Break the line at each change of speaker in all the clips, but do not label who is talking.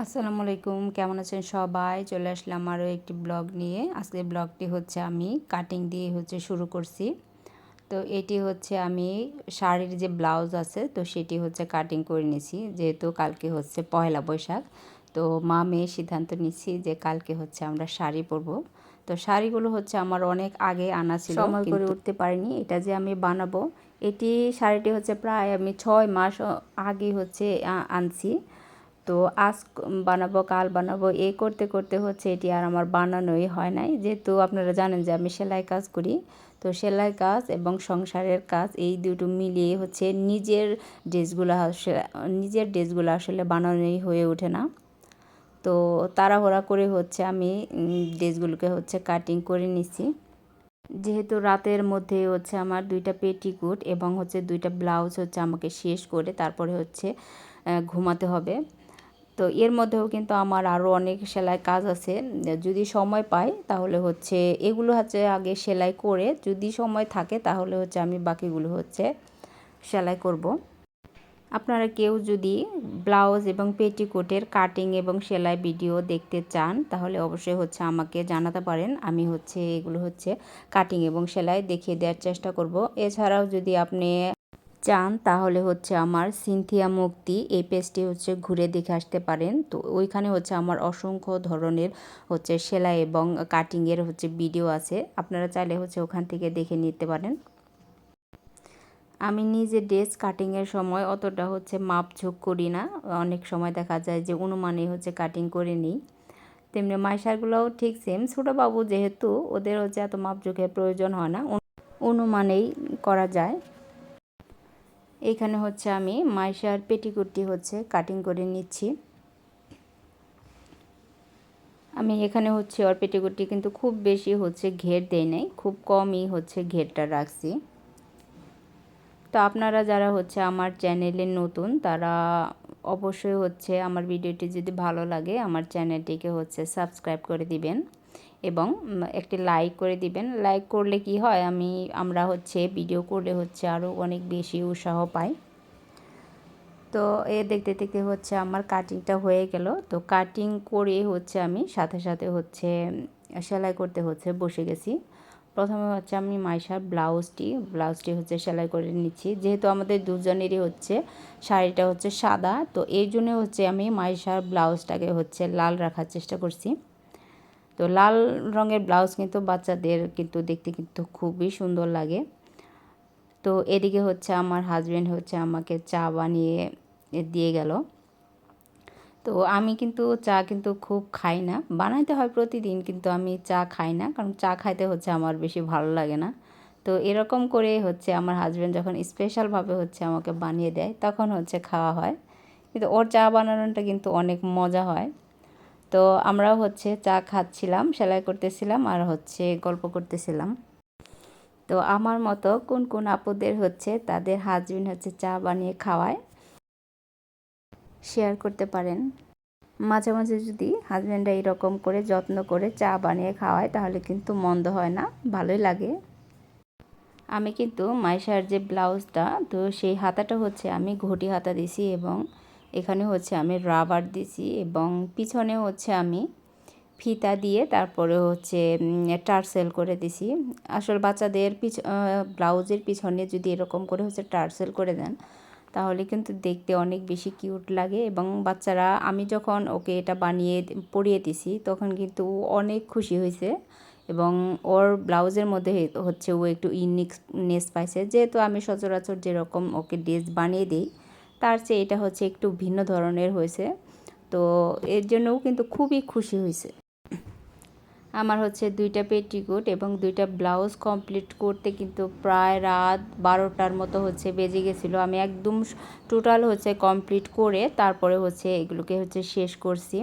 আসসালামু আলাইকুম, কেমন আছেন সবাই? চলে আসলাম আরও একটি ব্লগ নিয়ে। আজকের ব্লগটি হচ্ছে আমি কাটিং দিয়ে শুরু করছি। তো এটি হচ্ছে আমি শাড়ির যে ব্লাউজ আছে তো সেটি হচ্ছে কাটিং করে নিয়েছি, যেহেতু কালকে হচ্ছে পয়লা বৈশাখ। তো মা মেয়ে সিদ্ধান্ত নিচ্ছি যে কালকে হচ্ছে আমরা শাড়ি পরবো। তো শাড়িগুলো হচ্ছে আমার অনেক আগে আনা ছিল, সময় করে উঠতে পারিনি। এটা যে আমি বানাবো, শাড়িটি হচ্ছে প্রায় আমি 6 মাস আগে হচ্ছে আনছি। তো আজ বানাবো, কাল বানাবো, এই করতে করতে হচ্ছে এটি আর আমার বানানোই হয় নাই। যেহেতু আপনারা জানেন যে আমি সেলাই কাজ করি, তো সেলাই কাজ এবং সংসারের কাজ এই দুটো মিলিয়ে হচ্ছে নিজের ড্রেসগুলো আসলে বানানোই হয়ে ওঠে না। তো তাড়াহুড়া করে হচ্ছে আমি ড্রেসগুলোকে হচ্ছে কাটিং করে নিচ্ছি। যেহেতু রাতের মধ্যে হচ্ছে আমার 2টা পেটিকোট এবং হচ্ছে 2টা ব্লাউজ হচ্ছে আমাকে শেষ করে তারপরে হচ্ছে ঘুমাতে হবে। তো এর মধ্যেও কিন্তু আমার আরও অনেক সেলাই কাজ আছে। যদি সময় পাই তাহলে হচ্ছে এগুলো হচ্ছে আগে সেলাই করে, যদি সময় থাকে তাহলে হচ্ছে আমি বাকিগুলো হচ্ছে সেলাই করব। আপনারা কেউ যদি ব্লাউজ এবং পেটিকোটের কাটিং এবং সেলাই ভিডিও দেখতে চান তাহলে অবশ্যই হচ্ছে আমাকে জানাতে পারেন। আমি হচ্ছে এগুলো হচ্ছে কাটিং এবং সেলাই দেখিয়ে দেওয়ার চেষ্টা করব। এছাড়াও যদি আপনি চান তাহলে হচ্ছে আমার সিনথিয়া মুক্তি এই পেজটি হচ্ছে ঘুরে দেখে আসতে পারেন। তো ওইখানে হচ্ছে আমার অসংখ্য ধরনের হচ্ছে সেলাই এবং কাটিংয়ের হচ্ছে ভিডিও আছে, আপনারা চাইলে হচ্ছে ওখান থেকে দেখে নিতে পারেন। আমি নিজে ড্রেস কাটিংয়ের সময় অতটা হচ্ছে মাপঝোঁক করি না, অনেক সময় দেখা যায় যে অনুমানে হচ্ছে কাটিং করে নিই। তেমনি মাইশারগুলোও ঠিক সেম, ছোটো বাবু যেহেতু ওদের হচ্ছে এত মাপঝোঁকের প্রয়োজন হয় না, অনুমানেই করা যায়। এখানে হচ্ছে আমি মাইশার পেটিকোটটি হচ্ছে কাটিং করে নিচ্ছি। আমি এখানে হচ্ছে ওর পেটিকোটটি কিন্তু খুব বেশি হচ্ছে ঘের দেই নাই, খুব কমই হচ্ছে ঘেরটা রাখছি। তো আপনারা যারা হচ্ছে আমার চ্যানেলে নতুন তারা অবশ্যই হচ্ছে আমার ভিডিওটি যদি ভালো লাগে আমার চ্যানেলটিকে হচ্ছে সাবস্ক্রাইব করে দিবেন এবং একটি লাইক করে দিবেন। লাইক করলে কি হয়, আমরা হচ্ছে ভিডিও করলে হচ্ছে আরও অনেক বেশি উৎসাহ পাই। তো দেখতে দেখতে হচ্ছে আমার কাটিংটা হয়ে গেল। তো কাটিং করে হচ্ছে আমি সাথে সাথে হচ্ছে সেলাই করতে হচ্ছে বসে গেছি। প্রথমে হচ্ছে আমি মাইশার ব্লাউজটি হচ্ছে সেলাই করে নিচ্ছি। যেহেতু আমাদের দুজনেরই হচ্ছে শাড়িটা হচ্ছে সাদা, তো এই জন্য হচ্ছে আমি মাইশার ব্লাউজটাকে হচ্ছে লাল রাখার চেষ্টা করছি। তো লাল রঙের ব্লাউজ কিন্তু বাচ্চাদের কিন্তু দেখতে কিন্তু খুবই সুন্দর লাগে। তো এদিকে হচ্ছে আমার হাজব্যান্ড হচ্ছে আমাকে চা বানিয়ে দিয়ে গেল। তো আমি কিন্তু চা কিন্তু খুব খাই না, বানাইতে হয় প্রতিদিন, কিন্তু আমি চা খাই না, কারণ চা খাইতে হচ্ছে আমার বেশি ভালো লাগে না। তো এরকম করে হচ্ছে আমার হাজব্যান্ড যখন স্পেশালভাবে হচ্ছে আমাকে বানিয়ে দেয় তখন হচ্ছে খাওয়া হয়। কিন্তু ওর চা বানানোটা কিন্তু অনেক মজা হয়। তো আমরাও হচ্ছে চা খাচ্ছিলাম, সেলাই করতেছিলাম আর হচ্ছে গল্প করতেছিলাম। তো আমার মতো কোন কোন আপুদের হচ্ছে তাদের হাজব্যান্ড হচ্ছে চা বানিয়ে খাওয়ায় শেয়ার করতে পারেন। মাঝে মাঝে যদি হাজব্যান্ডরা এরকম করে যত্ন করে চা বানিয়ে খাওয়ায় তাহলে কিন্তু মন্দ হয় না, ভালোই লাগে। আমি কিন্তু মাইশার যে ব্লাউজটা, তো সেই হাতাটা হচ্ছে আমি ঘটি হাতা দিছি এবং এখানে হচ্ছে আমি রাবার দিছি এবং পিছনে হচ্ছে আমি ফিতা দিয়ে তারপরে হচ্ছে টার্সেল করে দিছি। আসল বাচ্চাদের ব্লাউজের পিছনে যদি এরকম করে হচ্ছে টার্সেল করে দেন তাহলে কিন্তু দেখতে অনেক বেশি কিউট লাগে এবং বাচ্চারা, আমি যখন ওকে এটা বানিয়ে পরিয়ে দিছি তখন কিন্তু ও অনেক খুশি হয়েছে এবং ওর ব্লাউজের মধ্যে হচ্ছে ও একটু ইউনিকনেস পাইছে। যেহেতু আমি সচরাচর যেরকম ওকে ড্রেস বানিয়ে দিই তার চেয়ে এটা হচ্ছে একটু ভিন্ন ধরনের হয়েছে, তো এর জন্যও কিন্তু খুবই খুশি হয়েছে। আমার হচ্ছে 2টা পেটিকোট এবং 2টা ব্লাউজ কমপ্লিট করতে কিন্তু প্রায় রাত 12টার মতো হচ্ছে বেজে গেছিলো। আমি একদম টোটাল হচ্ছে কমপ্লিট করে তারপরে হচ্ছে এগুলোকে হচ্ছে শেষ করছি।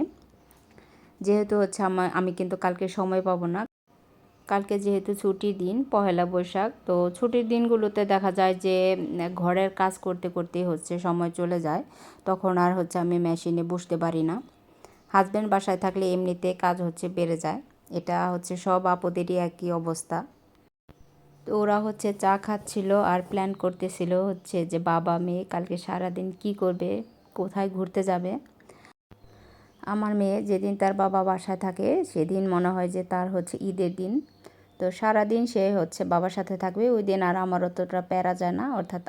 যেহেতু হচ্ছে আমি কিন্তু কালকে সময় পাবো না, কালকে যেহেতু ছুটির দিন পহেলা বৈশাখ, তো ছুটির দিনগুলোতে দেখা যায় যে ঘরের কাজ করতে করতেই হচ্ছে সময় চলে যায়, তখন আর হচ্ছে আমি মেশিনে বসতে পারি না। হাজব্যান্ড বাসায় থাকলে এমনিতে কাজ হচ্ছে বেড়ে যায়, এটা হচ্ছে সব আপুদেরই একই অবস্থা। তো ওরা হচ্ছে চা খাচ্ছিল আর প্ল্যান করতেছিল হচ্ছে যে বাবা মেয়ে কালকে সারাদিন কি করবে, কোথায় ঘুরতে যাবে। আমার মেয়ে যেদিন তার বাবা বাসায় থাকে সেদিন মনে হয় যে তার হচ্ছে ঈদের দিন। তো সারাদিন সে হচ্ছে বাবার সাথে থাকবে, ওই দিন আর আমার অতটা প্যারা যায় না, অর্থাৎ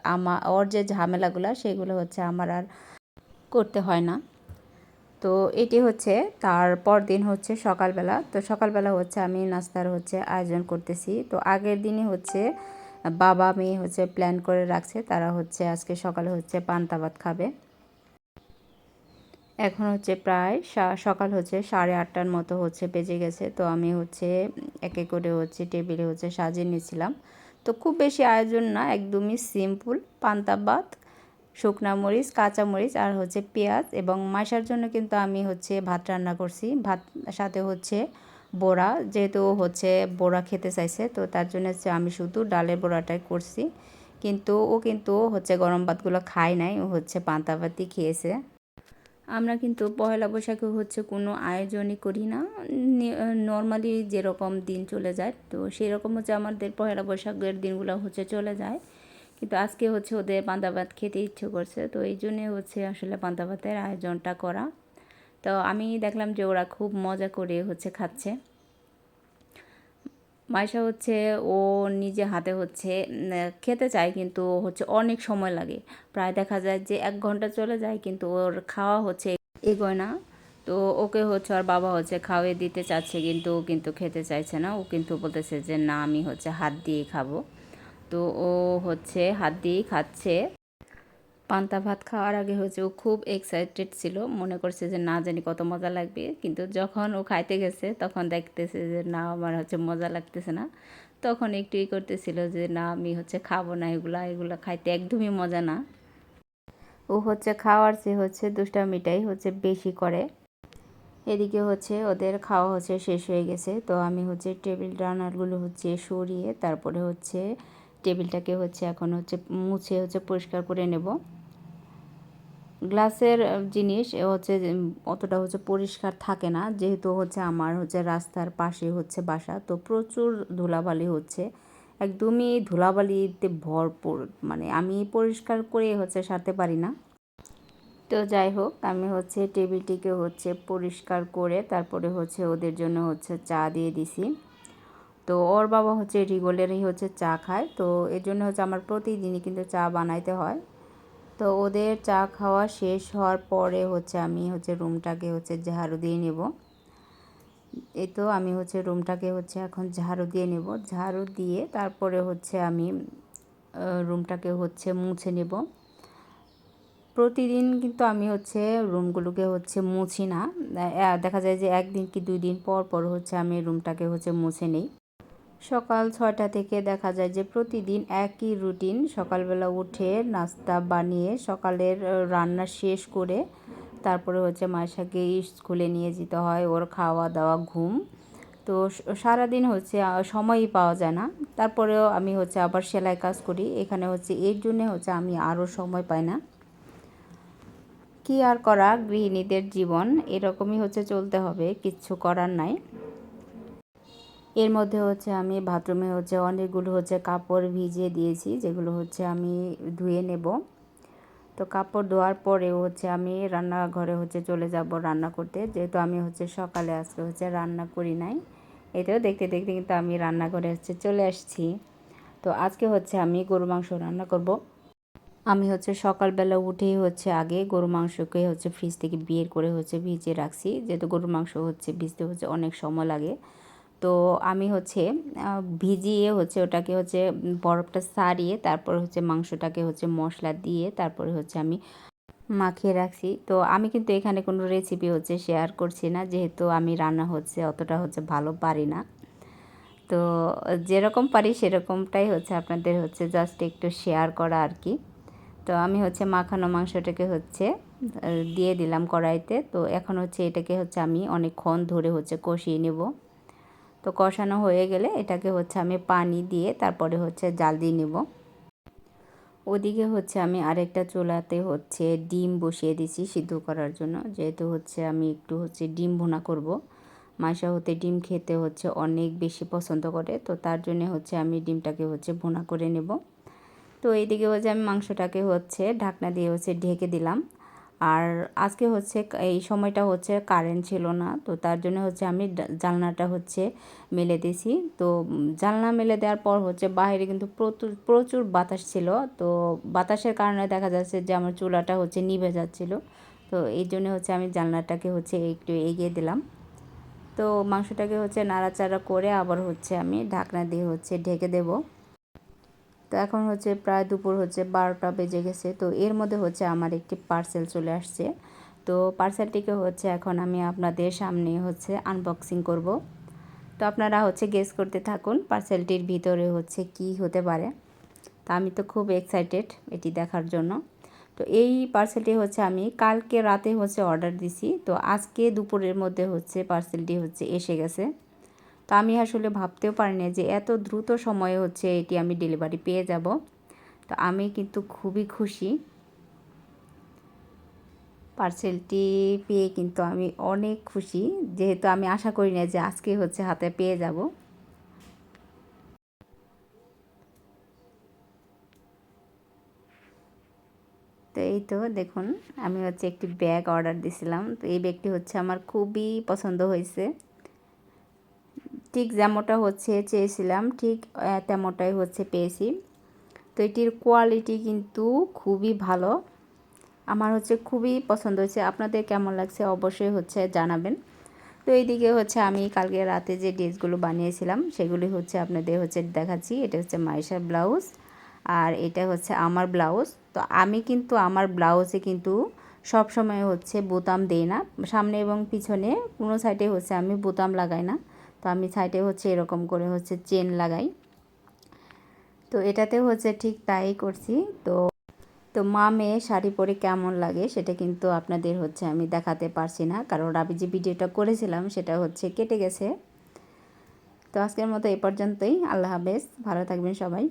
ওর যে ঝামেলাগুলো সেগুলো হচ্ছে আমার আর করতে হয় না। তো এটি হচ্ছে তার পরদিন হচ্ছে সকালবেলা। তো সকালবেলা হচ্ছে আমি নাস্তার হচ্ছে আয়োজন করতেছি। তো আগের দিনই হচ্ছে বাবা মেয়ে হচ্ছে প্ল্যান করে রাখছে, তারা হচ্ছে আজকে সকালে হচ্ছে পান্তা ভাত খাবে। এখন হচ্ছে প্রায় সকাল হচ্ছে 8:30টার মতো হচ্ছে বেজে গেছে। তো আমি হচ্ছে এক এক করে হচ্ছে টেবিলে হচ্ছে সাজিয়ে নিয়েছিলাম। তো খুব বেশি আয়োজন না, একদমই সিম্পল পান্তা ভাত, শুকনা মরিচ, কাঁচা মরিচ আর হচ্ছে পেঁয়াজ, এবং মাইশার জন্য কিন্তু আমি হচ্ছে ভাত রান্না করছি। ভাত সাথে হচ্ছে বড়া, যেহেতু হচ্ছে বড়া খেতে চাইছে, তো তার জন্য হচ্ছে আমি শুধু ডালের বড়াটাই করছি। কিন্তু ও কিন্তু হচ্ছে গরম ভাতগুলো খায় নাই, ও হচ্ছে পান্তা ভাতই খেয়েছে। আমরা কিন্তু পহেলা বৈশাখে হচ্ছে কোনো আয়োজনই করি না, নর্মালি যেরকম দিন চলে যায় তো সেরকম হচ্ছে আমাদের পহেলা বৈশাখের দিনগুলো হচ্ছে চলে যায়। কিন্তু আজকে হচ্ছে ওদের পান্তা ভাত খেতে ইচ্ছে করছে, তো এই জন্যে হচ্ছে আসলে পান্তা ভাতের আয়োজনটা করা। তো আমি দেখলাম যে ওরা খুব মজা করে হচ্ছে খাচ্ছে। মাইশা হচ্ছে ও নিজে হাতে হচ্ছে খেতে চায়, কিন্তু হচ্ছে অনেক সময় লাগে, প্রায় দেখা যায় যে 1 ঘন্টা চলে যায়, কিন্তু ওর খাওয়া হচ্ছে এগোয় না। তো ওকে হচ্ছে ওর বাবা হচ্ছে খাওয়িয়ে দিতে চাচ্ছে, কিন্তু ও কিন্তু খেতে চাইছে না, ও কিন্তু বলতেছে যে না আমি হচ্ছে হাত দিয়ে খাবো। তো ও হচ্ছে হাত দিয়েই খাচ্ছে। পান্তা ভাত খাওয়ার আগে হচ্ছে ও খুব এক্সাইটেড ছিল, মনে করছে যে না জানি কত মজা লাগবে, কিন্তু যখন ও খাইতে গেছে তখন দেখতেছে যে না আমার হচ্ছে মজা লাগতেছে না। তখন একটু করতেছিল যে না আমি হচ্ছে খাবো না, এগুলা এগুলা খাইতে একদমই মজা না। ও হচ্ছে খাওয়ার চেয়ে হচ্ছে দুষ্টামিটাই হচ্ছে বেশি করে। এদিকে হচ্ছে ওদের খাওয়া হচ্ছে শেষ হয়ে গেছে, তো আমি হচ্ছে টেবিল রানারগুলো হচ্ছে সরিয়ে তারপরে হচ্ছে টেবিলটাকে হচ্ছে এখন হচ্ছে মুছে হচ্ছে পরিষ্কার করে নেব। গ্লাসের জিনিস হচ্ছে অতটা হচ্ছে পরিষ্কার থাকে না, যেহেতু হচ্ছে আমার হচ্ছে রাস্তার পাশে হচ্ছে বাসা, তো প্রচুর ধুলাবালি হচ্ছে, একদমই ধুলাবালিতে ভরপুর, মানে আমি পরিষ্কার করে হচ্ছে সারতে পারি না। তো যাই হোক আমি হচ্ছে টেবিলটিকে হচ্ছে পরিষ্কার করে তারপরে হচ্ছে ওদের জন্য হচ্ছে চা দিয়ে দিছি। তো ওর বাবা হচ্ছে রিগলেরই হচ্ছে চা খায়, তো এর জন্য হচ্ছে আমার প্রতিদিনই কিন্তু চা বানাইতে হয়। তো ওদের চা খাওয়া শেষ হওয়ার পরে হচ্ছে আমি হচ্ছে রুমটাকে হচ্ছে ঝাড়ু দিয়ে নেব। এই তো আমি হচ্ছে রুমটাকে হচ্ছে এখন ঝাড়ু দিয়ে নেব, ঝাড়ু দিয়ে তারপরে হচ্ছে আমি রুমটাকে হচ্ছে মুছে নেব। প্রতিদিন কিন্তু আমি হচ্ছে রুমগুলোকে হচ্ছে মুছি না, দেখা যায় যে 1 দিন কি 2 দিন পর পর হচ্ছে আমি রুমটাকে হচ্ছে মুছে নিই। সকাল 6টা থেকে দেখা যায় যে প্রতিদিন একই রুটিন, সকালবেলা উঠে নাস্তা বানিয়ে সকালের রান্না শেষ করে তারপরে হচ্ছে মাইশাকে স্কুলে নিয়ে যেতে হয়, ওর খাওয়া দাওয়া ঘুম। তো সারাদিন হচ্ছে সময়ই পাওয়া যায় না। তারপরেও আমি হচ্ছে আবার সেলাই কাজ করি এখানে, হচ্ছে এর জন্যে হচ্ছে আমি আরও সময় পাই না। কি আর করা, গৃহিণীদের জীবন এরকমই হচ্ছে চলতে হবে, কিচ্ছু করার নাই। এর মধ্যে হচ্ছে আমি বাথরুমে হচ্ছে অনেকগুলো হচ্ছে কাপড় ভিজিয়ে দিয়েছি, যেগুলো হচ্ছে আমি ধুয়ে নেব। তো কাপড় ধোয়ার পরেও হচ্ছে আমি রান্নাঘরে হচ্ছে চলে যাব রান্না করতে, যেহেতু আমি হচ্ছে সকালে আজকে হচ্ছে রান্না করি নাই। এতেও দেখতে দেখতে কিন্তু আমি রান্নাঘরে হচ্ছে চলে আসছি। তো আজকে হচ্ছে আমি গরু মাংস রান্না করব। আমি হচ্ছে সকালবেলা উঠেই হচ্ছে আগে গরু মাংসকে হচ্ছে ফ্রিজ থেকে বের করে হচ্ছে ভিজিয়ে রাখছি, যেহেতু গরুর মাংস হচ্ছে ভিজতে হচ্ছে অনেক সময় লাগে। তো আমি হচ্ছে ভিজিয়ে হচ্ছে ওটাকে হচ্ছে বরফটা সারিয়ে তারপর হচ্ছে মাংসটাকে হচ্ছে মশলা দিয়ে তারপরে হচ্ছে আমি মাখিয়ে রাখছি। তো আমি কিন্তু এখানে কোনো রেসিপি হচ্ছে শেয়ার করছি না, যেহেতু আমি রান্না হচ্ছে অতটা হচ্ছে ভালো পারি না। তো যেরকম পারি সেরকমটাই হচ্ছে আপনাদের হচ্ছে জাস্ট একটু শেয়ার করা আর কি। তো আমি হচ্ছে মাখানো মাংসটাকে হচ্ছে দিয়ে দিলাম কড়াইতে। তো এখন হচ্ছে এটাকে হচ্ছে আমি অনেকক্ষণ ধরে হচ্ছে কষিয়ে নেব। তো কষানো হয়ে গেলে এটাকে হচ্ছে আমি পানি দিয়ে তারপরে হচ্ছে জাল দিয়ে নেব। ওদিকে হচ্ছে আমি আরেকটা চুলাতে হচ্ছে ডিম বসিয়ে দিছি সিদ্ধ করার জন্য, যেহেতু হচ্ছে আমি একটু হচ্ছে ডিম ভুনা করব। মাইশা হতে ডিম খেতে হচ্ছে অনেক বেশি পছন্দ করে, তো তার জন্য হচ্ছে আমি ডিমটাকে হচ্ছে ভুনা করে নেব। তো এইদিকে হচ্ছে আমি মাংসটাকে হচ্ছে ঢাকনা দিয়ে হচ্ছে ঢেকে দিলাম। আর আজকে হচ্ছে এই সময়টা হচ্ছে কারেন্ট ছিল না, তো তার জন্য হচ্ছে আমি জানলাটা হচ্ছে মেলে দিয়েছি। তো জানলা মেলে দেওয়ার পর হচ্ছে বাইরে কিন্তু প্রচুর প্রচুর বাতাস ছিল। তো বাতাসের কারণে দেখা যাচ্ছে যে আমার চুলাটা হচ্ছে নিভে যাচ্ছিলো। তো এই জন্য হচ্ছে আমি জানলাটাকে হচ্ছে একটু এগিয়ে দিলাম। তো মাংসটাকে হচ্ছে নাড়াচাড়া করে আবার হচ্ছে আমি ঢাকনা দিয়ে হচ্ছে ঢেকে দেব। তো এখন হচ্ছে প্রায় দুপুর হচ্ছে 12টা বেজে গেছে। তো এর মধ্যে হচ্ছে আমার একটি পার্সেল চলে আসছে। তো পার্সেলটিকে হচ্ছে এখন আমি আপনাদের সামনে হচ্ছে আনবক্সিং করব। তো আপনারা হচ্ছে গেস করতে থাকুন পার্সেলটির ভিতরে হচ্ছে কি হতে পারে। তো আমি তো খুব এক্সাইটেড এটি দেখার জন্য। তো এই পার্সেলটি হচ্ছে আমি কালকে রাতে হচ্ছে অর্ডার দিছি। তো আজকে দুপুরের মধ্যে হচ্ছে পার্সেলটি হচ্ছে এসে গেছে। তো আমি আসলে ভাবতেও পারিনি যে এত দ্রুত সময়ে হচ্ছে এটি আমি ডেলিভারি পেয়ে যাব। তো আমি কিন্তু খুবই খুশি। পার্সেলটি পেয়ে কিন্তু আমি অনেক খুশি, যেহেতু আমি আশা করি না যে আজকে হচ্ছে হাতে পেয়ে যাব। তো এই তো দেখুন, আমি হচ্ছে একটি ব্যাগ অর্ডার দিছিলাম। তো এই ব্যাগটি হচ্ছে আমার খুবই পছন্দ হয়েছে। ঠিক যেমনটা হচ্ছে চেয়েছিলাম ঠিক তেমনটাই হচ্ছে পেয়েছি। তো এটির কোয়ালিটি কিন্তু খুবই ভালো, আমার হচ্ছে খুবই পছন্দ হয়েছে। আপনাদের কেমন লাগছে অবশ্যই হচ্ছে জানাবেন। তো এইদিকে হচ্ছে আমি কালকে রাতে যে ড্রেসগুলো বানিয়েছিলাম সেগুলি হচ্ছে আপনাদের হচ্ছে দেখাচ্ছি। এটা হচ্ছে মাইশার ব্লাউজ আর এটা হচ্ছে আমার ব্লাউজ। তো আমি কিন্তু আমার ব্লাউজে কিন্তু সব সময় হচ্ছে বোতাম দেই না, সামনে এবং পিছনে কোনো সাইডে হচ্ছে আমি বোতাম লাগাই না। তো আমি সাইডে হচ্ছে এরকম করে হচ্ছে চেন লাগাই। তো এটাতে হচ্ছে ঠিক তাই করছি। তো তো মা মেয়ে শাড়ি পরে কেমন লাগে সেটা কিন্তু আপনাদের হচ্ছে আমি দেখাতে পারছি না, কারণ আমি যে ভিডিওটা করেছিলাম সেটা হচ্ছে কেটে গেছে। তো আজকের মতো এ পর্যন্তই। আল্লাহ হাফেজ, ভালো থাকবেন সবাই।